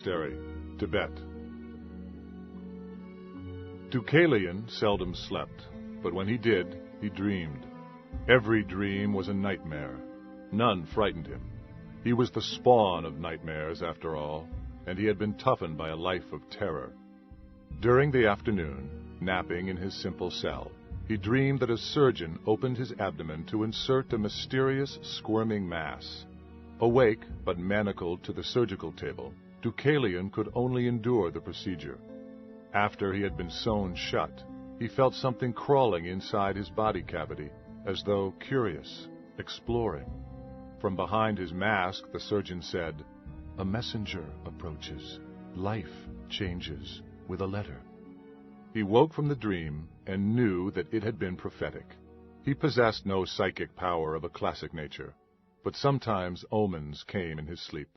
Monastery, Tibet. Deucalion seldom slept, but when he did, he dreamed. Every dream was a nightmare. None frightened him. He was the spawn of nightmares, after all, and he had been toughened by a life of terror. During the afternoon, napping in his simple cell, he dreamed that a surgeon opened his abdomen to insert a mysterious, squirming mass. Awake, but manacled to the surgical table, Deucalion could only endure the procedure. After he had been sewn shut, he felt something crawling inside his body cavity, as though curious, exploring. From behind his mask, the surgeon said, "A messenger approaches. Life changes with a letter." He woke from the dream and knew that it had been prophetic. He possessed no psychic power of a classic nature, but sometimes omens came in his sleep.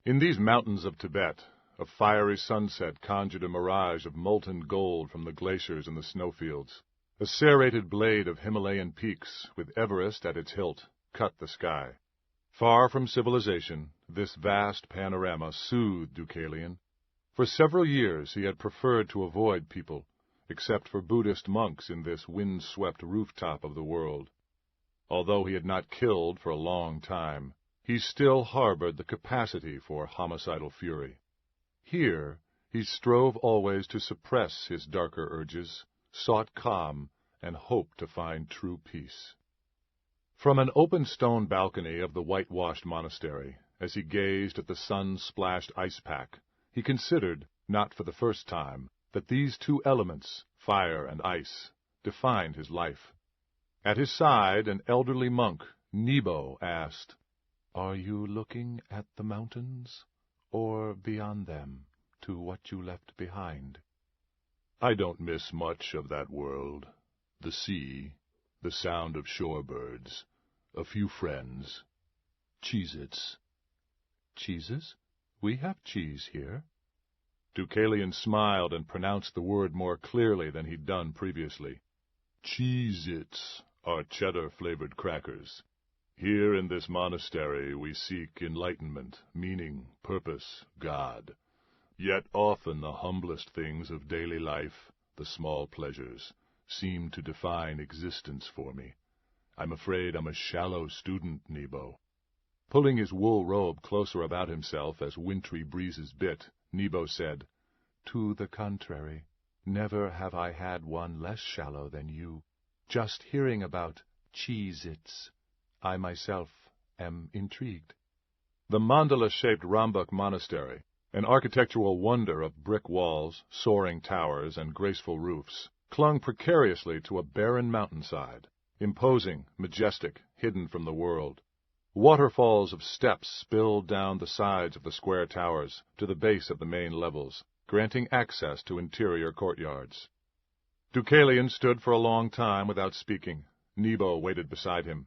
In these mountains of Tibet, a fiery sunset conjured a mirage of molten gold from the glaciers and the snowfields. A serrated blade of Himalayan peaks, with Everest at its hilt, cut the sky. Far from civilization, this vast panorama soothed Deucalion. For several years he had preferred to avoid people, except for Buddhist monks in this wind-swept rooftop of the world. Although he had not killed for a long time, he still harbored the capacity for homicidal fury. Here he strove always to suppress his darker urges, sought calm, and hoped to find true peace. From an open stone balcony of the whitewashed monastery, as he gazed at the sun-splashed ice pack, he considered, not for the first time, that these two elements, fire and ice, defined his life. At his side, an elderly monk, Nebo, asked, "Are you looking at the mountains, or beyond them, to what you left behind?" "I don't miss much of that world. The sea, the sound of shorebirds, a few friends, Cheez-Its." "Cheeses? We have cheese here." Deucalion smiled and pronounced the word more clearly than he'd done previously. "Cheez-Its are cheddar-flavored crackers. Here in this monastery we seek enlightenment, meaning, purpose, God. Yet often the humblest things of daily life, the small pleasures, seem to define existence for me. I'm afraid I'm a shallow student, Nebo." Pulling his wool robe closer about himself as wintry breezes bit, Nebo said, "To the contrary, never have I had one less shallow than you. Just hearing about Cheez-Its, I myself am intrigued." The mandala-shaped Rambuk Monastery, an architectural wonder of brick walls, soaring towers, and graceful roofs, clung precariously to a barren mountainside, imposing, majestic, hidden from the world. Waterfalls of steps spilled down the sides of the square towers to the base of the main levels, granting access to interior courtyards. Deucalion stood for a long time without speaking. Nebo waited beside him.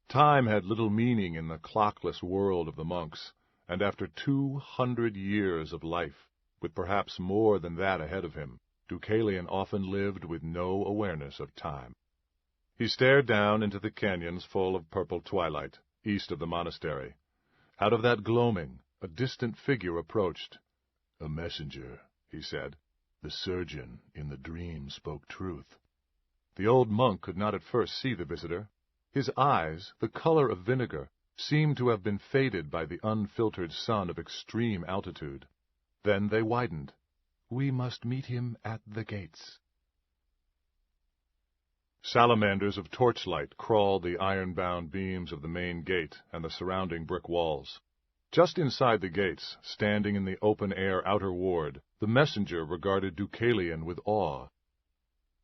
Time had little meaning in the clockless world of the monks, and after 200 years of life, with perhaps more than that ahead of him, Deucalion often lived with no awareness of time. He stared down into the canyons full of purple twilight, east of the monastery. Out of that gloaming, a distant figure approached. "A messenger," he said. "The surgeon in the dream spoke truth." The old monk could not at first see the visitor. His eyes, the color of vinegar, seemed to have been faded by the unfiltered sun of extreme altitude. Then they widened. "We must meet him at the gates." Salamanders of torchlight crawled the iron-bound beams of the main gate and the surrounding brick walls. Just inside the gates, standing in the open-air outer ward, the messenger regarded Deucalion with awe.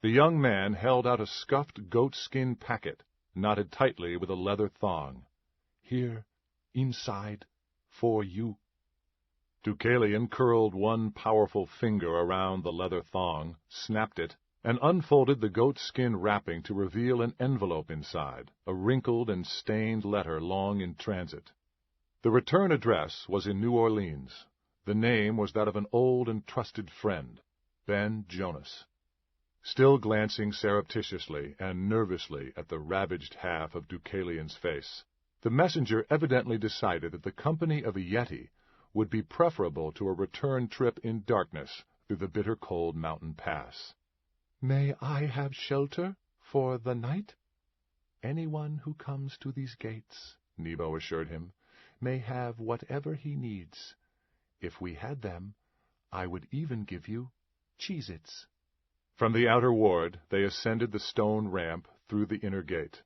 The young man held out a scuffed goatskin packet, knotted tightly with a leather thong. "Here, inside, for you." Deucalion curled one powerful finger around the leather thong, snapped it, and unfolded the goatskin wrapping to reveal an envelope inside, a wrinkled and stained letter long in transit. The return address was in New Orleans. The name was that of an old and trusted friend, Ben Jonas. Still glancing surreptitiously and nervously at the ravaged half of Deucalion's face, The messenger evidently decided that the company of a yeti would be preferable to a return trip in darkness through the bitter cold mountain pass. "May I have shelter for the night?" "Anyone who comes to these gates," Nebo assured him, "may have whatever he needs. If we had them, I would even give you Cheez-Its." From the outer ward they ascended the stone ramp through the inner gate.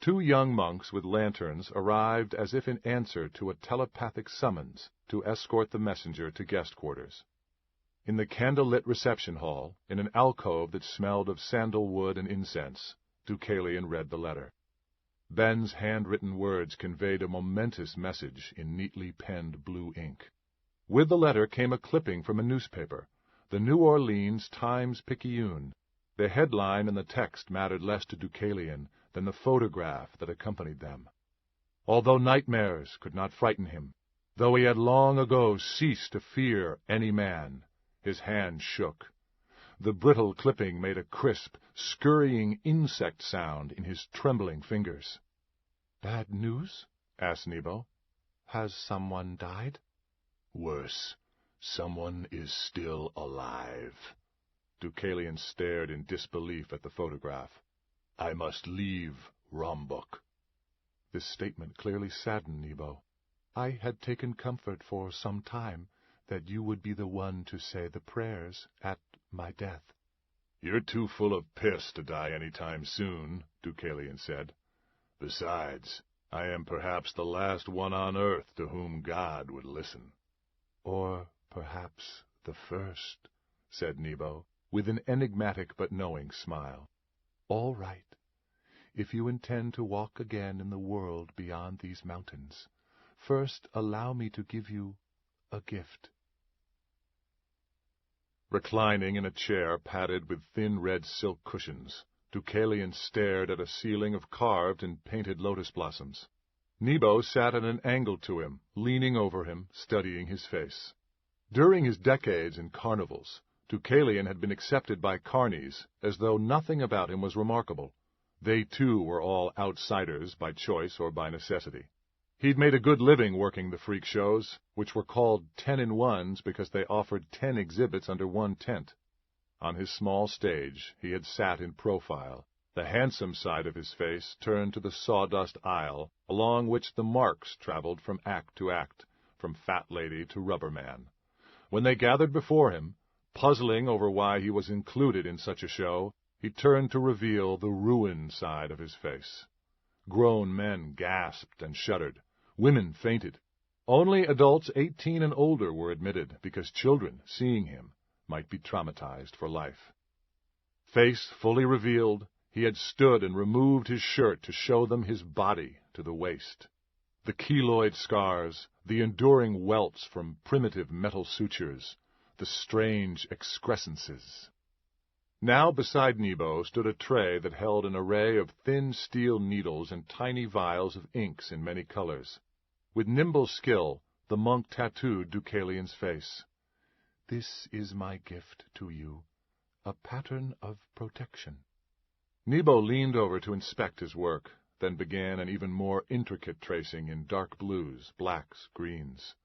2 young monks with lanterns arrived as if in answer to a telepathic summons to escort the messenger to guest quarters. In the candle-lit reception hall, in an alcove that smelled of sandalwood and incense, Deucalion read the letter. Ben's handwritten words conveyed a momentous message in neatly penned blue ink. With the letter came a clipping from a newspaper, the New Orleans Times-Picayune. The headline and the text mattered less to Deucalion than the photograph that accompanied them. Although nightmares could not frighten him, though he had long ago ceased to fear any man, his hand shook. The brittle clipping made a crisp, scurrying insect sound in his trembling fingers. "Bad news?" asked Nebo. "Has someone died?" "Worse. Someone is still alive." Deucalion stared in disbelief at the photograph. "I must leave Rombuk." This statement clearly saddened Nebo. "I had taken comfort for some time that you would be the one to say the prayers at my death." "You're too full of piss to die any time soon," Deucalion said. "Besides, I am perhaps the last one on earth to whom God would listen." "Or perhaps the first," said Nebo, with an enigmatic but knowing smile. "All right. If you intend to walk again in the world beyond these mountains, first allow me to give you a gift." Reclining in a chair padded with thin red silk cushions, Deucalion stared at a ceiling of carved and painted lotus blossoms. Nebo sat at an angle to him, leaning over him, studying his face. During his decades in carnivals, Deucalion had been accepted by carnies as though nothing about him was remarkable. They, too, were all outsiders by choice or by necessity. He'd made a good living working the freak shows, which were called 10-in-1s because they offered 10 exhibits under one tent. On his small stage he had sat in profile, the handsome side of his face turned to the sawdust aisle, along which the marks traveled from act to act, from fat lady to rubber man. When they gathered before him, puzzling over why he was included in such a show, he turned to reveal the ruined side of his face. Grown men gasped and shuddered. Women fainted. Only adults 18 and older were admitted, because children, seeing him, might be traumatized for life. Face fully revealed, he had stood and removed his shirt to show them his body to the waist. The keloid scars, the enduring welts from primitive metal sutures, the strange excrescences. Now beside Nebo stood a tray that held an array of thin steel needles and tiny vials of inks in many colors. With nimble skill, the monk tattooed Deucalion's face. "This is my gift to you, a pattern of protection." Nebo leaned over to inspect his work, then began an even more intricate tracing in dark blues, blacks, greens.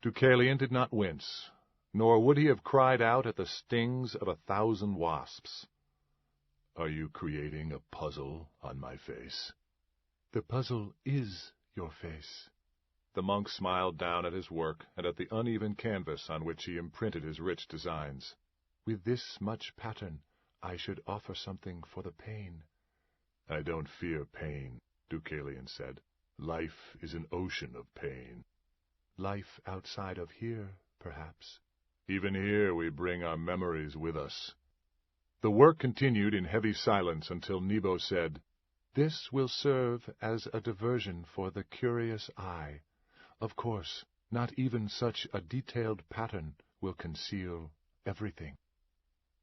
Deucalion did not wince, nor would he have cried out at the stings of 1,000 wasps. "Are you creating a puzzle on my face?" "The puzzle is your face." The monk smiled down at his work and at the uneven canvas on which he imprinted his rich designs. "With this much pattern, I should offer something for the pain." "I don't fear pain," Deucalion said. "Life is an ocean of pain." "Life outside of here, perhaps." "Even here we bring our memories with us." The work continued in heavy silence until Nebo said, "This will serve as a diversion for the curious eye. Of course, not even such a detailed pattern will conceal everything."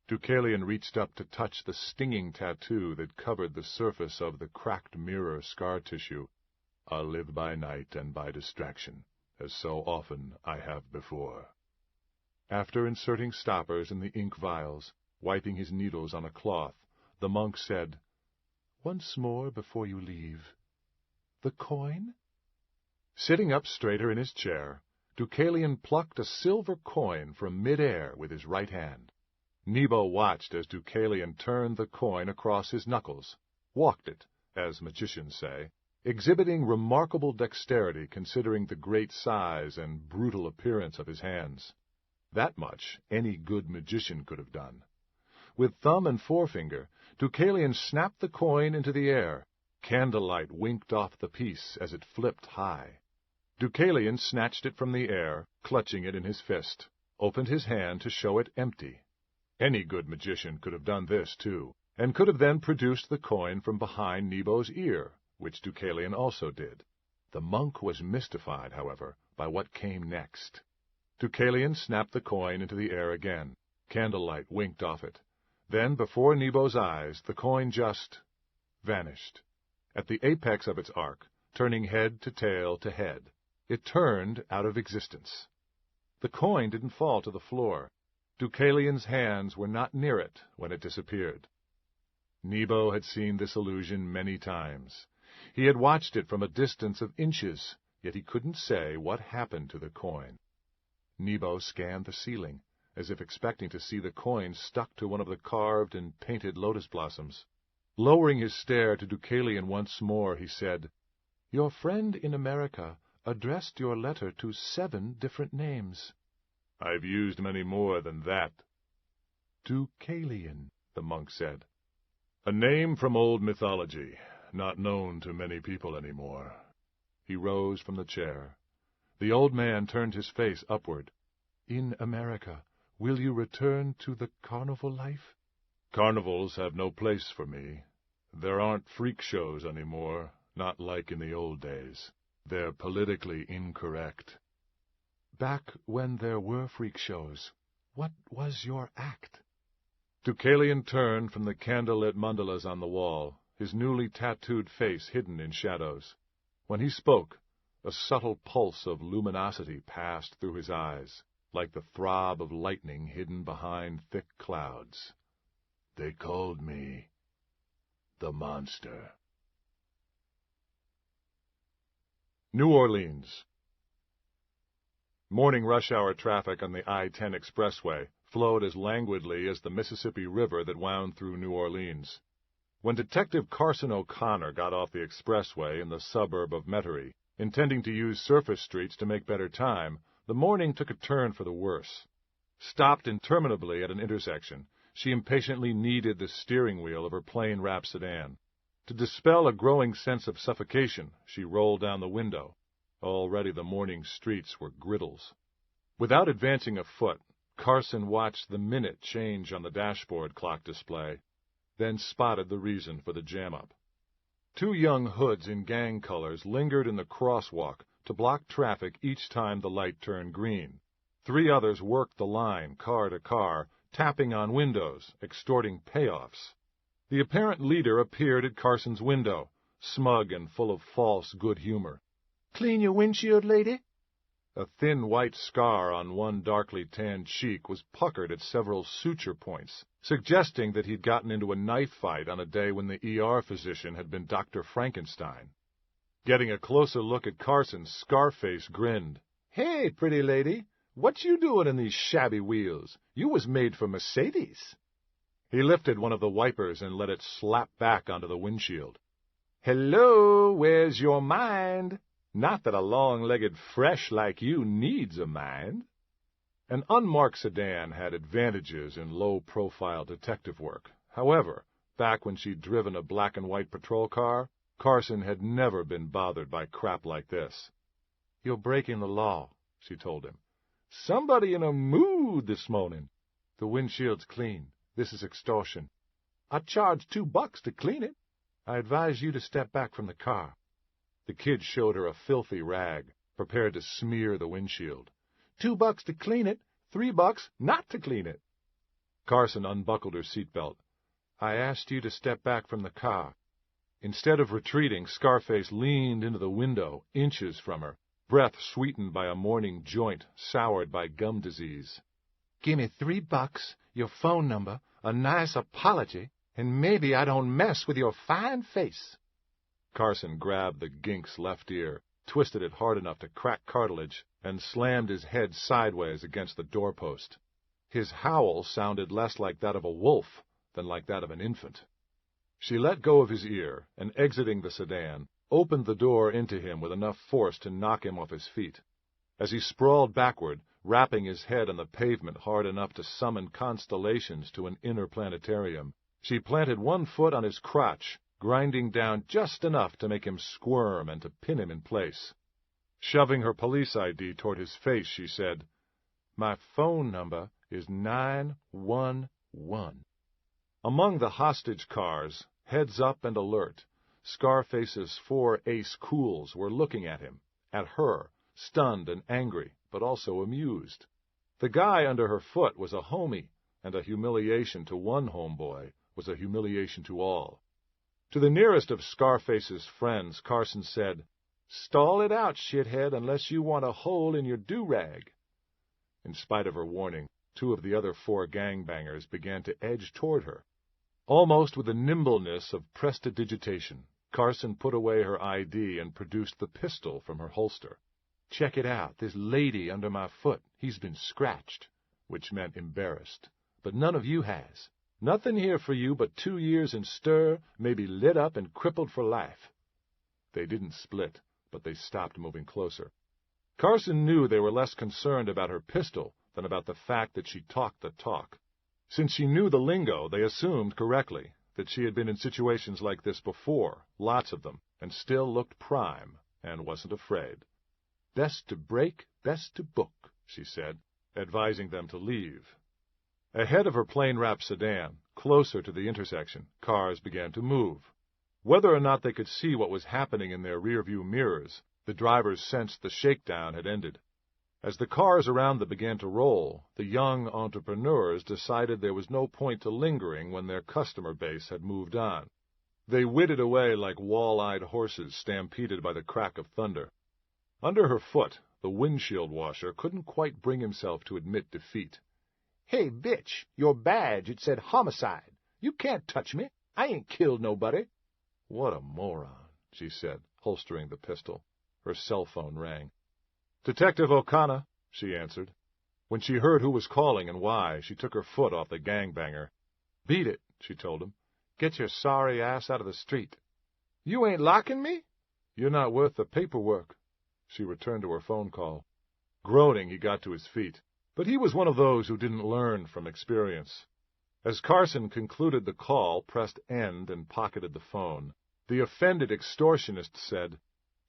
Deucalion reached up to touch the stinging tattoo that covered the surface of the cracked mirror scar tissue. "I'll live by night and by distraction, as so often I have before." After inserting stoppers in the ink vials, wiping his needles on a cloth, the monk said, "Once more before you leave. The coin?" Sitting up straighter in his chair, Deucalion plucked a silver coin from mid-air with his right hand. Nebo watched as Deucalion turned the coin across his knuckles, walked it, as magicians say, exhibiting remarkable dexterity considering the great size and brutal appearance of his hands. That much any good magician could have done. With thumb and forefinger, Deucalion snapped the coin into the air. Candlelight winked off the piece as it flipped high. Deucalion snatched it from the air, clutching it in his fist, opened his hand to show it empty. Any good magician could have done this, too, and could have then produced the coin from behind Nebo's ear, which Deucalion also did. The monk was mystified, however, by what came next. Deucalion snapped the coin into the air again. Candlelight winked off it. Then, before Nebo's eyes, the coin just vanished. At the apex of its arc, turning head to tail to head, it turned out of existence. The coin didn't fall to the floor. Deucalion's hands were not near it when it disappeared. Nebo had seen this illusion many times. He had watched it from a distance of inches, yet he couldn't say what happened to the coin. Nebo scanned the ceiling, as if expecting to see the coin stuck to one of the carved and painted lotus blossoms. Lowering his stare to Deucalion once more, he said, "Your friend in America addressed your letter to 7 different names." "I've used many more than that." "Deucalion," the monk said. "A name from old mythology, not known to many people anymore." He rose from the chair. The old man turned his face upward. "In America, will you return to the carnival life?" "Carnivals have no place for me. There aren't freak shows anymore, not like in the old days. They're politically incorrect." "Back when there were freak shows, what was your act?" Deucalion turned from the candle-lit mandalas on the wall, his newly tattooed face hidden in shadows. When he spoke, a subtle pulse of luminosity passed through his eyes, like the throb of lightning hidden behind thick clouds. "They called me the monster." New Orleans. Morning rush-hour traffic on the I-10 expressway flowed as languidly as the Mississippi River that wound through New Orleans. When Detective Carson O'Connor got off the expressway in the suburb of Metairie, intending to use surface streets to make better time, the morning took a turn for the worse. Stopped interminably at an intersection, she impatiently kneaded the steering wheel of her plain-wrapped sedan. To dispel a growing sense of suffocation, she rolled down the window. Already the morning streets were griddles. Without advancing a foot, Carson watched the minute change on the dashboard clock display, then spotted the reason for the jam-up. 2 young hoods in gang colors lingered in the crosswalk to block traffic each time the light turned green. 3 others worked the line, car to car, tapping on windows, extorting payoffs. The apparent leader appeared at Carson's window, smug and full of false good humor. "Clean your windshield, lady?" A thin white scar on one darkly tanned cheek was puckered at several suture points, suggesting that he'd gotten into a knife fight on a day when the ER physician had been Dr. Frankenstein. Getting a closer look at Carson, Scarface grinned. "Hey, pretty lady, what you doing in these shabby wheels? You was made for Mercedes." He lifted one of the wipers and let it slap back onto the windshield. "Hello, where's your mind? Not that a long-legged fresh like you needs a mind." An unmarked sedan had advantages in low-profile detective work. However, back when she'd driven a black-and-white patrol car, Carson had never been bothered by crap like this. "You're breaking the law," she told him. "Somebody in a mood this morning." "The windshield's clean. This is extortion." "I charge $2 to clean it." "I advise you to step back from the car." The kid showed her a filthy rag, prepared to smear the windshield. $2 to clean it, $3 not to clean it." Carson unbuckled her seatbelt. "I asked you to step back from the car." Instead of retreating, Scarface leaned into the window, inches from her, breath sweetened by a morning joint, soured by gum disease. "Gimme $3, your phone number, a nice apology, and maybe I don't mess with your fine face." Carson grabbed the gink's left ear, twisted it hard enough to crack cartilage, and slammed his head sideways against the doorpost. His howl sounded less like that of a wolf than like that of an infant. She let go of his ear, and exiting the sedan, opened the door into him with enough force to knock him off his feet. As he sprawled backward, rapping his head on the pavement hard enough to summon constellations to an inner planetarium, she planted one foot on his crotch, grinding down just enough to make him squirm and to pin him in place. Shoving her police ID toward his face, she said, "My phone number is 911. Among the hostage cars, heads up and alert, Scarface's 4 ace cools were looking at him, at her, stunned and angry, but also amused. The guy under her foot was a homie, and a humiliation to one homeboy was a humiliation to all. To the nearest of Scarface's friends, Carson said, "Stall it out, shithead, unless you want a hole in your do-rag." In spite of her warning, 2 of the other 4 gangbangers began to edge toward her. Almost with the nimbleness of prestidigitation, Carson put away her ID and produced the pistol from her holster. "Check it out, this lady under my foot, he's been scratched," which meant embarrassed. "But none of you has. Nothing here for you but 2 years in stir, maybe lit up and crippled for life." They didn't split, but they stopped moving closer. Carson knew they were less concerned about her pistol than about the fact that she talked the talk. Since she knew the lingo, they assumed correctly that she had been in situations like this before, lots of them, and still looked prime, and wasn't afraid. "Best to break, best to book," she said, advising them to leave. Ahead of her plain-wrapped sedan, closer to the intersection, cars began to move. Whether or not they could see what was happening in their rearview mirrors, the drivers sensed the shakedown had ended. As the cars around them began to roll, the young entrepreneurs decided there was no point to lingering when their customer base had moved on. They whittled away like wall-eyed horses stampeded by the crack of thunder. Under her foot, the windshield washer couldn't quite bring himself to admit defeat. "Hey, bitch, your badge, it said homicide. You can't touch me. I ain't killed nobody." "What a moron," she said, holstering the pistol. Her cell phone rang. "Detective O'Connor," she answered. When she heard who was calling and why, she took her foot off the gangbanger. "Beat it," she told him. "Get your sorry ass out of the street." "You ain't locking me?" "You're not worth the paperwork." She returned to her phone call. Groaning, he got to his feet, but he was one of those who didn't learn from experience. As Carson concluded the call, pressed end, and pocketed the phone, the offended extortionist said,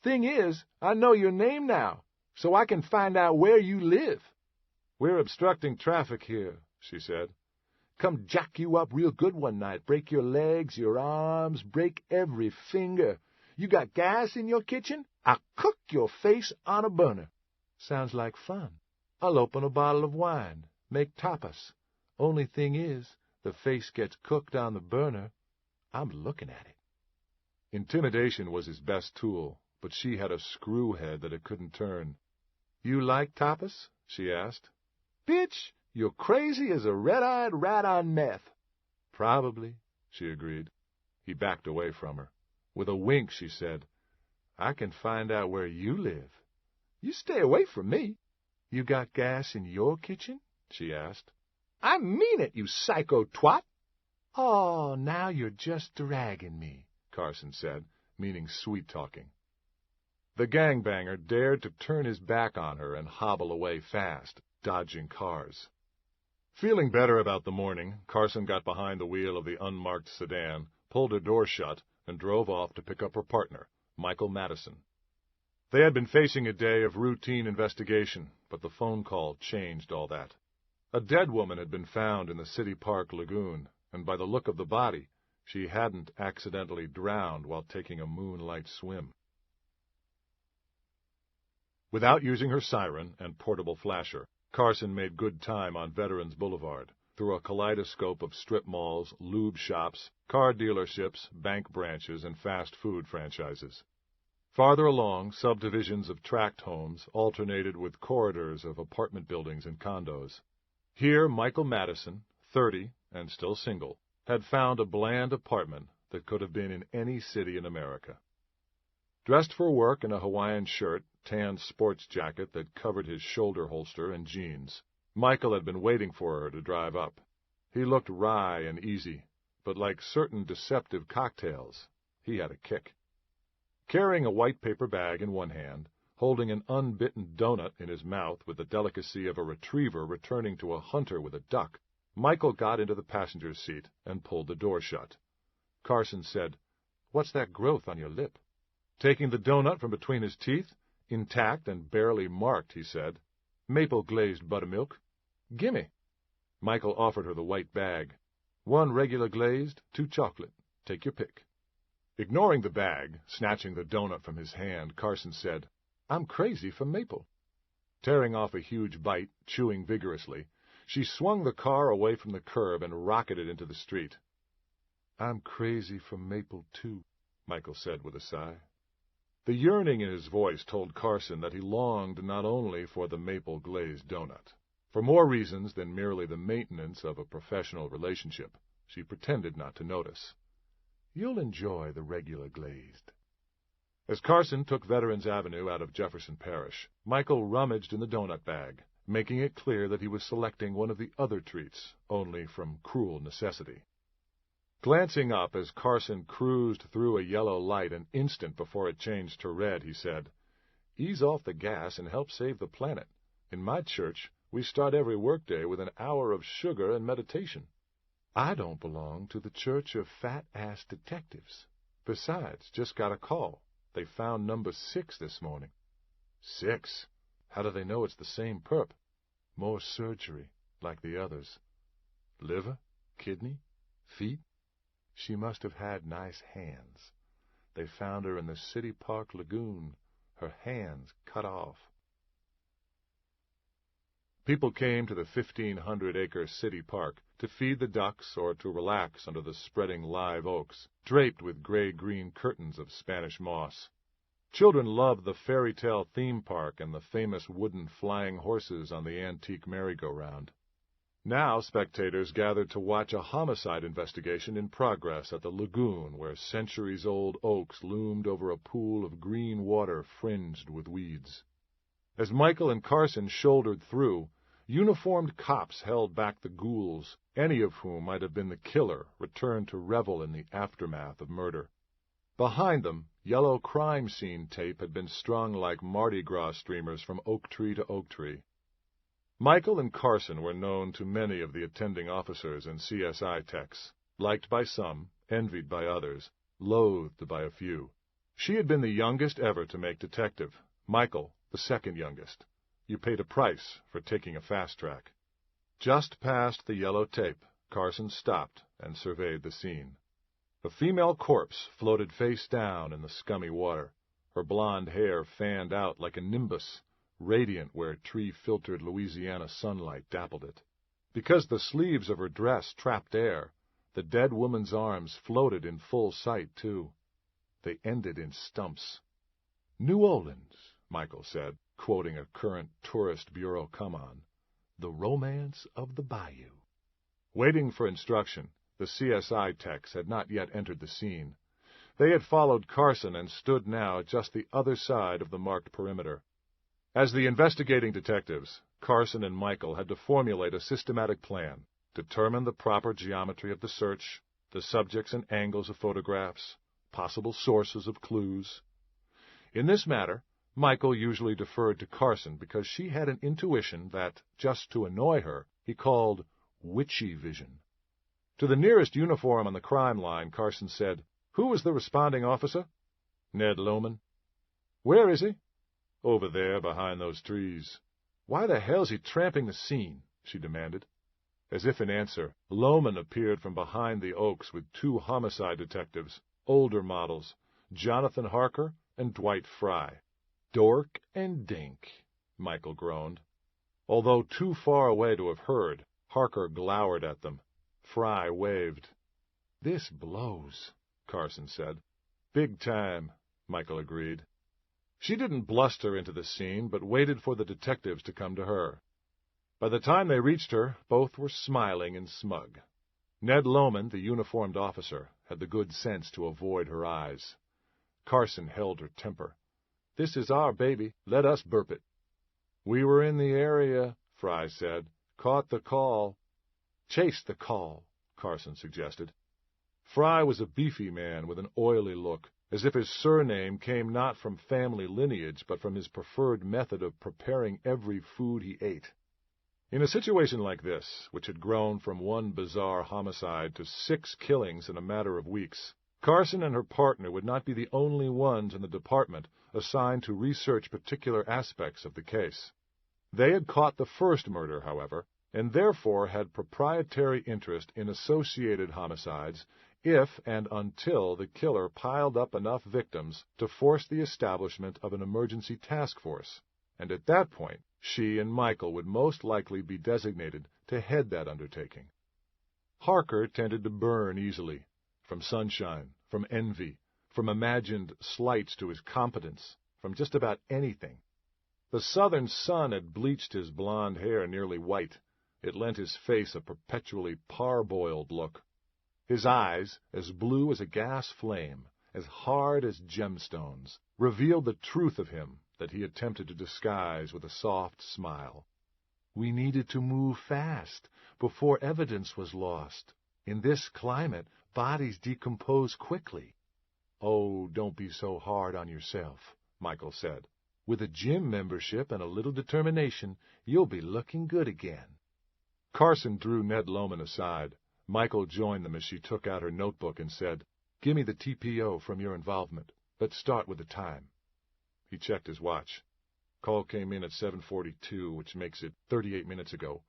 "Thing is, I know your name now, so I can find out where you live." "We're obstructing traffic here," she said. "Come jack you up real good one night, break your legs, your arms, break every finger. You got gas in your kitchen? I'll cook your face on a burner." "Sounds like fun. I'll open a bottle of wine, make tapas. Only thing is, the face gets cooked on the burner. I'm looking at it." Intimidation was his best tool, but she had a screw head that it couldn't turn. "You like tapas?" she asked. "Bitch, you're crazy as a red-eyed rat on meth." "Probably," she agreed. He backed away from her. With a wink, she said, "I can find out where you live." "You stay away from me." "You got gas in your kitchen?" she asked. "I mean it, you psycho twat." "Oh, now you're just dragging me," Carson said, meaning sweet-talking. The gangbanger dared to turn his back on her and hobble away fast, dodging cars. Feeling better about the morning, Carson got behind the wheel of the unmarked sedan, pulled her door shut, and drove off to pick up her partner, Michael Maddison. They had been facing a day of routine investigation, but the phone call changed all that. A dead woman had been found in the City Park lagoon, and by the look of the body, she hadn't accidentally drowned while taking a moonlight swim. Without using her siren and portable flasher, Carson made good time on Veterans Boulevard, through a kaleidoscope of strip malls, lube shops, car dealerships, bank branches, and fast food franchises. Farther along, subdivisions of tract homes alternated with corridors of apartment buildings and condos. Here Michael Maddison, 30 and still single, had found a bland apartment that could have been in any city in America. Dressed for work in a Hawaiian shirt, tan sports jacket that covered his shoulder holster, and jeans, Michael had been waiting for her to drive up. He looked wry and easy, but like certain deceptive cocktails, he had a kick. Carrying a white paper bag in one hand, holding an unbitten doughnut in his mouth with the delicacy of a retriever returning to a hunter with a duck, Michael got into the passenger's seat and pulled the door shut. Carson said, "What's that growth on your lip?" Taking the doughnut from between his teeth, intact and barely marked, he said, "Maple glazed buttermilk." "Gimme." Michael offered her the white bag. "1 regular glazed, 2 chocolate. Take your pick." Ignoring the bag, snatching the doughnut from his hand, Carson said, "I'm crazy for maple." Tearing off a huge bite, chewing vigorously, she swung the car away from the curb and rocketed into the street. "I'm crazy for maple, too," Michael said with a sigh. The yearning in his voice told Carson that he longed not only for the maple-glazed doughnut. For more reasons than merely the maintenance of a professional relationship, she pretended not to notice. "You'll enjoy the regular glazed." As Carson took Veterans Avenue out of Jefferson Parish, Michael rummaged in the doughnut bag, making it clear that he was selecting one of the other treats, only from cruel necessity. Glancing up as Carson cruised through a yellow light an instant before it changed to red, he said, "Ease off the gas and help save the planet. In my church, we start every workday with an hour of sugar and meditation." "I don't belong to the Church of Fat-Ass Detectives. Besides, just got a call. They found number 6 this morning." "6? How do they know it's the same perp?" "More surgery, like the others. Liver, kidney, feet. She must have had nice hands. They found her in the City Park lagoon, her hands cut off." People came to the 1,500-acre city park to feed the ducks or to relax under the spreading live oaks, draped with gray-green curtains of Spanish moss. Children loved the fairy-tale theme park and the famous wooden flying horses on the antique merry-go-round. Now spectators gathered to watch a homicide investigation in progress at the lagoon where centuries-old oaks loomed over a pool of green water fringed with weeds. As Michael and Carson shouldered through, uniformed cops held back the ghouls, any of whom might have been the killer returned to revel in the aftermath of murder. Behind them, yellow crime scene tape had been strung like Mardi Gras streamers from oak tree to oak tree. Michael and Carson were known to many of the attending officers and CSI techs, liked by some, envied by others, loathed by a few. She had been the youngest ever to make detective, Michael the second youngest. You paid a price for taking a fast track. Just past the yellow tape, Carson stopped and surveyed the scene. A female corpse floated face down in the scummy water, her blonde hair fanned out like a nimbus, radiant where tree-filtered Louisiana sunlight dappled it. Because the sleeves of her dress trapped air, the dead woman's arms floated in full sight, too. They ended in stumps. "New Orleans," Michael said, quoting a current tourist bureau come-on, "the romance of the bayou." Waiting for instruction, the CSI techs had not yet entered the scene. They had followed Carson and stood now at just the other side of the marked perimeter. As the investigating detectives, Carson and Michael had to formulate a systematic plan, determine the proper geometry of the search, the subjects and angles of photographs, possible sources of clues. In this matter, Michael usually deferred to Carson because she had an intuition that, just to annoy her, he called witchy vision. To the nearest uniform on the crime line, Carson said, "Who was the responding officer?" "Ned Lohman." "Where is he?" "Over there, behind those trees." "Why the hell's he tramping the scene?" she demanded. As if in answer, Lohman appeared from behind the oaks with 2 homicide detectives, older models, Jonathan Harker and Dwight Fry. "Dork and Dink," Michael groaned. Although too far away to have heard, Harker glowered at them. Fry waved. "This blows," Carson said. "Big time," Michael agreed. She didn't bluster into the scene, but waited for the detectives to come to her. By the time they reached her, both were smiling and smug. Ned Lohman, the uniformed officer, had the good sense to avoid her eyes. Carson held her temper. "This is our baby. Let us burp it." "We were in the area," Fry said. "Caught the call." "Chase the call," Carson suggested. Fry was a beefy man with an oily look, as if his surname came not from family lineage but from his preferred method of preparing every food he ate. In a situation like this, which had grown from one bizarre homicide to 6 killings in a matter of weeks, Carson and her partner would not be the only ones in the department assigned to research particular aspects of the case. They had caught the first murder, however, and therefore had proprietary interest in associated homicides if and until the killer piled up enough victims to force the establishment of an emergency task force, and at that point she and Michael would most likely be designated to head that undertaking. Harker tended to burn easily, from sunshine, from envy, from imagined slights to his competence, from just about anything. The southern sun had bleached his blond hair nearly white. It lent his face a perpetually parboiled look. His eyes, as blue as a gas flame, as hard as gemstones, revealed the truth of him that he attempted to disguise with a soft smile. "We needed to move fast, before evidence was lost. In this climate, bodies decompose quickly." "Oh, don't be so hard on yourself," Michael said. "With a gym membership and a little determination, you'll be looking good again." Carson drew Ned Lohman aside. Michael joined them as she took out her notebook and said, "Give me the TPO from your involvement. Let's start with the time." He checked his watch. Call came in at 7:42, which makes it 38 minutes ago.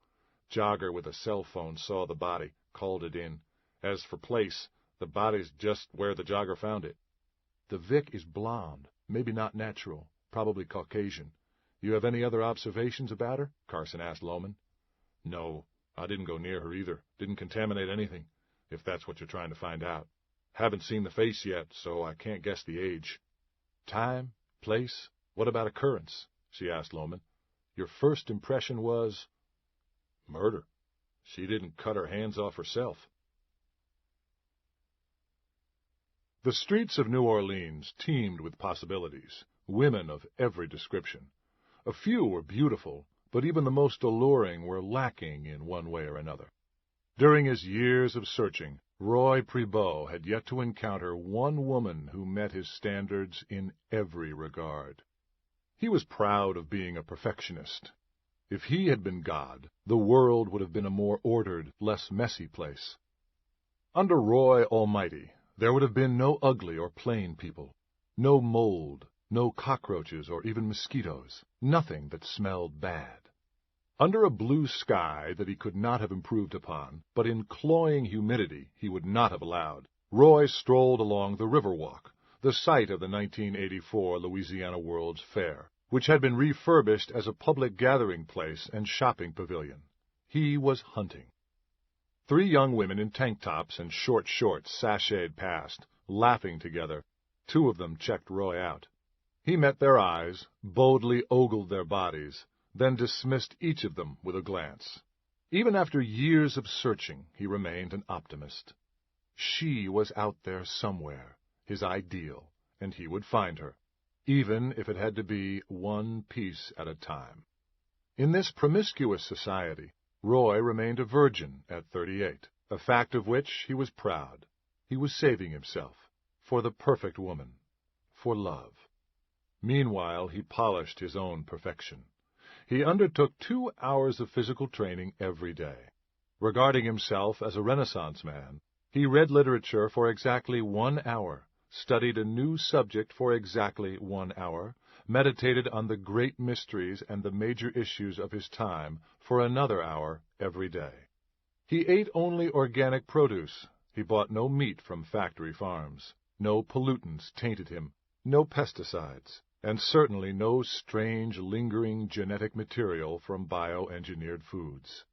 Jogger with a cell phone saw the body, called it in. As for place, the body's just where the jogger found it. "The Vic is blonde, maybe not natural, probably Caucasian. You have any other observations about her?" Carson asked Lohman. "No, I didn't go near her either. Didn't contaminate anything, if that's what you're trying to find out. Haven't seen the face yet, so I can't guess the age." "Time? Place? What about occurrence?" she asked Lohman. "Your first impression was—" "Murder. She didn't cut her hands off herself." The streets of New Orleans teemed with possibilities, women of every description. A few were beautiful, but even the most alluring were lacking in one way or another. During his years of searching, Roy Prevost had yet to encounter one woman who met his standards in every regard. He was proud of being a perfectionist. If he had been God, the world would have been a more ordered, less messy place. Under Roy Almighty, there would have been no ugly or plain people, no mold, no cockroaches or even mosquitoes, nothing that smelled bad. Under a blue sky that he could not have improved upon, but in cloying humidity he would not have allowed, Roy strolled along the Riverwalk, the site of the 1984 Louisiana World's Fair, which had been refurbished as a public gathering place and shopping pavilion. He was hunting. 3 young women in tank tops and short shorts sashayed past, laughing together. 2 of them checked Roy out. He met their eyes, boldly ogled their bodies, then dismissed each of them with a glance. Even after years of searching, he remained an optimist. She was out there somewhere, his ideal, and he would find her, even if it had to be one piece at a time. In this promiscuous society, Roy remained a virgin at 38, a fact of which he was proud. He was saving himself for the perfect woman, for love. Meanwhile, he polished his own perfection. He undertook 2 hours of physical training every day. Regarding himself as a Renaissance man, he read literature for exactly 1 hour, studied a new subject for exactly 1 hour, meditated on the great mysteries and the major issues of his time for another hour every day. He ate only organic produce. He bought no meat from factory farms. No pollutants tainted him, no pesticides, and certainly no strange, lingering genetic material from bioengineered foods.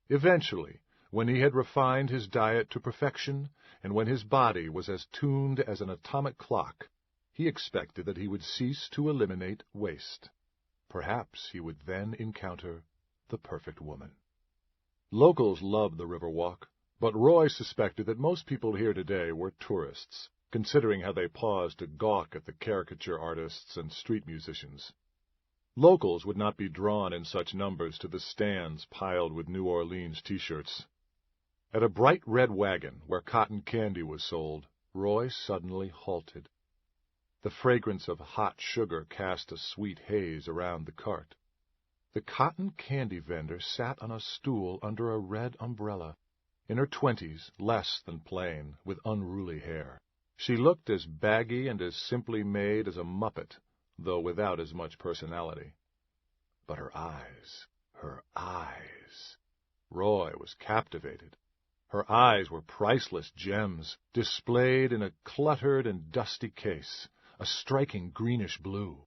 Eventually, when he had refined his diet to perfection, and when his body was as tuned as an atomic clock, he expected that he would cease to eliminate waste. Perhaps he would then encounter the perfect woman. Locals loved the Riverwalk, but Roy suspected that most people here today were tourists. considering how they paused to gawk at the caricature artists and street musicians. Locals would not be drawn in such numbers to the stands piled with New Orleans T-shirts. At a bright red wagon where cotton candy was sold, Roy suddenly halted. The fragrance of hot sugar cast a sweet haze around the cart. The cotton candy vendor sat on a stool under a red umbrella, in her 20s, less than plain, with unruly hair. She looked as baggy and as simply made as a muppet, though without as much personality. But her eyes! Roy was captivated. Her eyes were priceless gems, displayed in a cluttered and dusty case, a striking greenish blue.